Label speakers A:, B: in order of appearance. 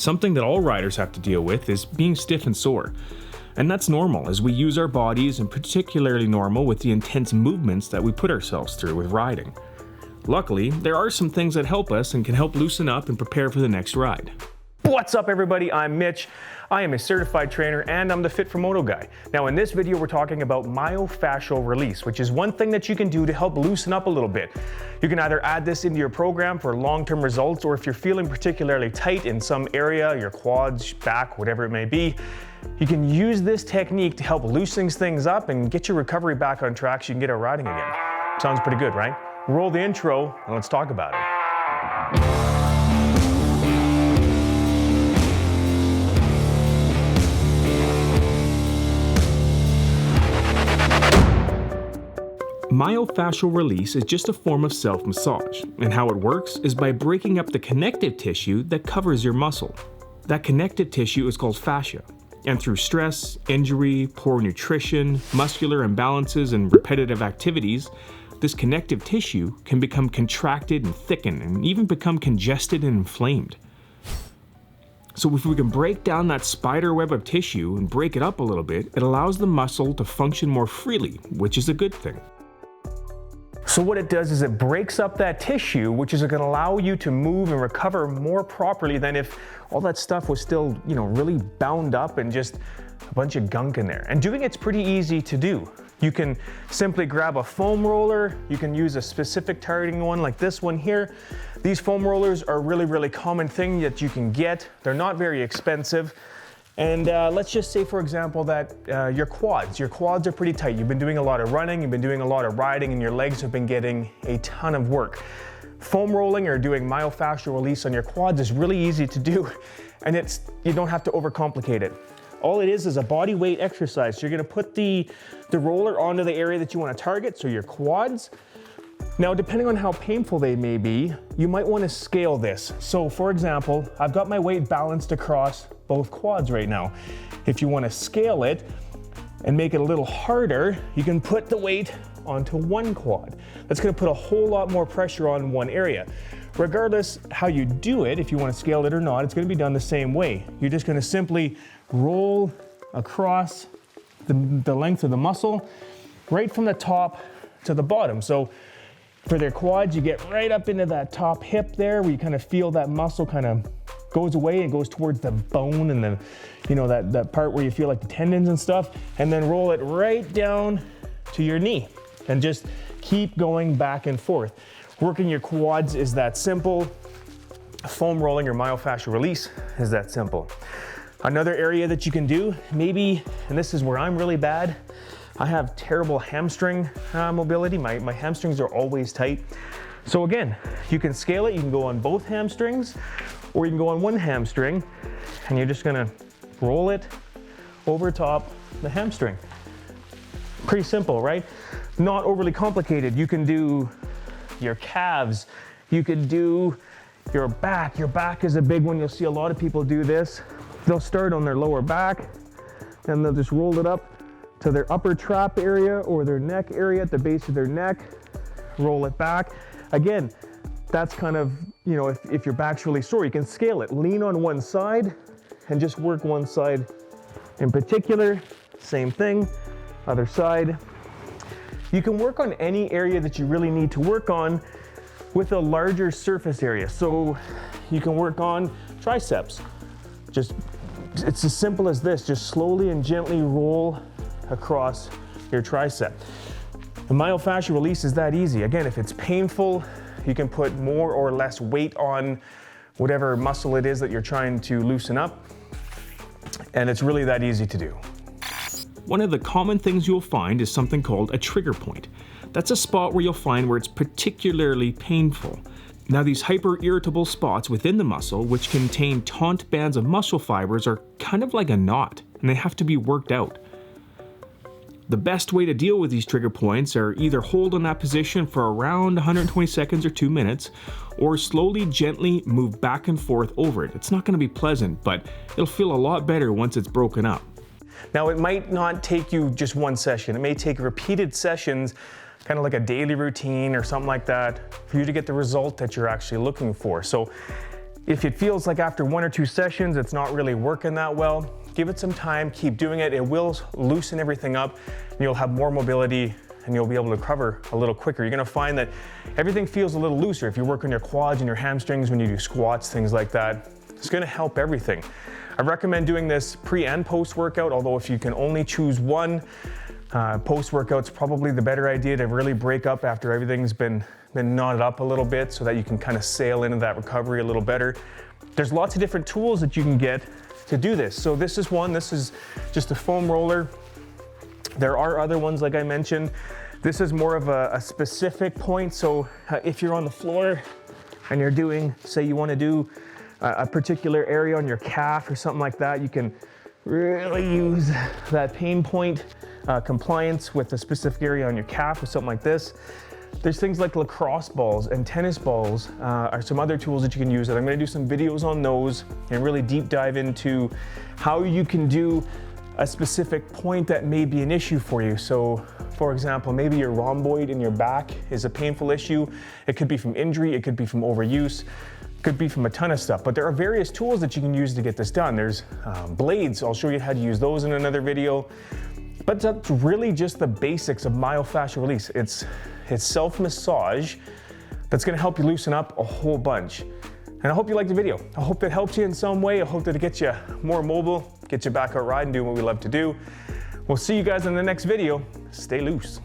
A: Something that all riders have to deal with is being stiff and sore. And that's normal as we use our bodies, and particularly normal with the intense movements that we put ourselves through with riding. Luckily, there are some things that help us and can help loosen up and prepare for the next ride.
B: What's up everybody, I'm Mitch. I am a certified trainer and I'm the Fit for Moto guy. Now in this video we're talking about myofascial release, which is one thing that you can do to help loosen up a little bit. You can either add this into your program for long-term results, or if you're feeling particularly tight in some area, your quads, back, whatever it may be, you can use this technique to help loosen things up and get your recovery back on track so you can get out riding again. Sounds pretty good, right? Roll the intro and let's talk about it.
A: Myofascial release is just a form of self-massage, and how it works is by breaking up the connective tissue that covers your muscle. That connective tissue is called fascia, and through stress, injury, poor nutrition, muscular imbalances, and repetitive activities, this connective tissue can become contracted and thicken, and even become congested and inflamed. So if we can break down that spider web of tissue and break it up a little bit, it allows the muscle to function more freely, which is a good thing.
B: So what it does is it breaks up that tissue, which is going to allow you to move and recover more properly than if all that stuff was still, really bound up and just a bunch of gunk in there. And doing it's pretty easy to do. You can simply grab a foam roller. You can use a specific targeting one like this one here. These foam rollers are a really common thing that you can get. They're not very expensive. And let's just say, for example, that your quads are pretty tight. You've been doing a lot of running, you've been doing a lot of riding, and your legs have been getting a ton of work. Foam rolling or doing myofascial release on your quads is really easy to do, and you don't have to overcomplicate it. All it is a body weight exercise. So you're gonna put the roller onto the area that you wanna target, so your quads. Now, depending on how painful they may be, you might want to scale this. So for example, I've got my weight balanced across both quads right now. If you want to scale it and make it a little harder, you can put the weight onto one quad. That's going to put a whole lot more pressure on one area. Regardless how you do it, if you want to scale it or not, it's going to be done the same way. You're just going to simply roll across the length of the muscle, right from the top to the bottom. So for their quads, you get right up into that top hip there, where you kind of feel that muscle kind of goes away and goes towards the bone and that part where you feel like the tendons and stuff, and then roll it right down to your knee and just keep going back and forth. Working your quads is that simple. Foam rolling or myofascial release is that simple. Another area that you can do, maybe, and this is where I'm really bad, I have terrible hamstring mobility. My hamstrings are always tight. So again, you can scale it. You can go on both hamstrings, or you can go on one hamstring, and you're just gonna roll it over top the hamstring. Pretty simple, right? Not overly complicated. You can do your calves. You could do your back. Your back is a big one. You'll see a lot of people do this. They'll start on their lower back, and they'll just roll it up to their upper trap area or their neck area at the base of their neck, roll it back. Again, that's kind of, if your back's really sore, you can scale it. Lean on one side and just work one side in particular. Same thing, other side. You can work on any area that you really need to work on with a larger surface area. So you can work on triceps. It's as simple as this. Just slowly and gently roll across your tricep. The myofascial release is that easy. Again, if it's painful, you can put more or less weight on whatever muscle it is that you're trying to loosen up, and it's really that easy to do.
A: One of the common things you'll find is something called a trigger point. That's a spot where you'll find where it's particularly painful. Now, these hyper-irritable spots within the muscle, which contain taut bands of muscle fibers, are kind of like a knot, and they have to be worked out. The best way to deal with these trigger points are either hold on that position for around 120 seconds or 2 minutes, or slowly, gently move back and forth over it. It's not going to be pleasant, but it'll feel a lot better once it's broken up.
B: Now, it might not take you just one session. It may take repeated sessions, kind of like a daily routine or something like that, for you to get the result that you're actually looking for. So If it feels like after 1 or 2 sessions it's not really working that well, give it some time, keep doing it. It will loosen everything up and you'll have more mobility and you'll be able to recover a little quicker. You're gonna find that everything feels a little looser. If you work on your quads and your hamstrings when you do squats, things like that, it's gonna help everything. I recommend doing this pre and post workout, although if you can only choose one, post workout's probably the better idea to really break up after everything's been knotted up a little bit so that you can kind of sail into that recovery a little better. There's lots of different tools that you can get to do this. So this is one, this is just a foam roller. There are other ones like I mentioned. This is more of a specific point. So if you're on the floor and you're doing, say you wanna do a particular area on your calf or something like that, you can really use that pain point compliance with a specific area on your calf or something like this. There's things like lacrosse balls and tennis balls are some other tools that you can use that I'm gonna do some videos on those and really deep dive into how you can do a specific point that may be an issue for you. So for example, maybe your rhomboid in your back is a painful issue. It could be from injury, it could be from overuse, could be from a ton of stuff, but there are various tools that you can use to get this done. There's blades, I'll show you how to use those in another video. But that's really just the basics of myofascial release. It's self-massage that's gonna help you loosen up a whole bunch. And I hope you liked the video. I hope that helped you in some way. I hope that it gets you more mobile, gets you back out riding, doing what we love to do. We'll see you guys in the next video. Stay loose.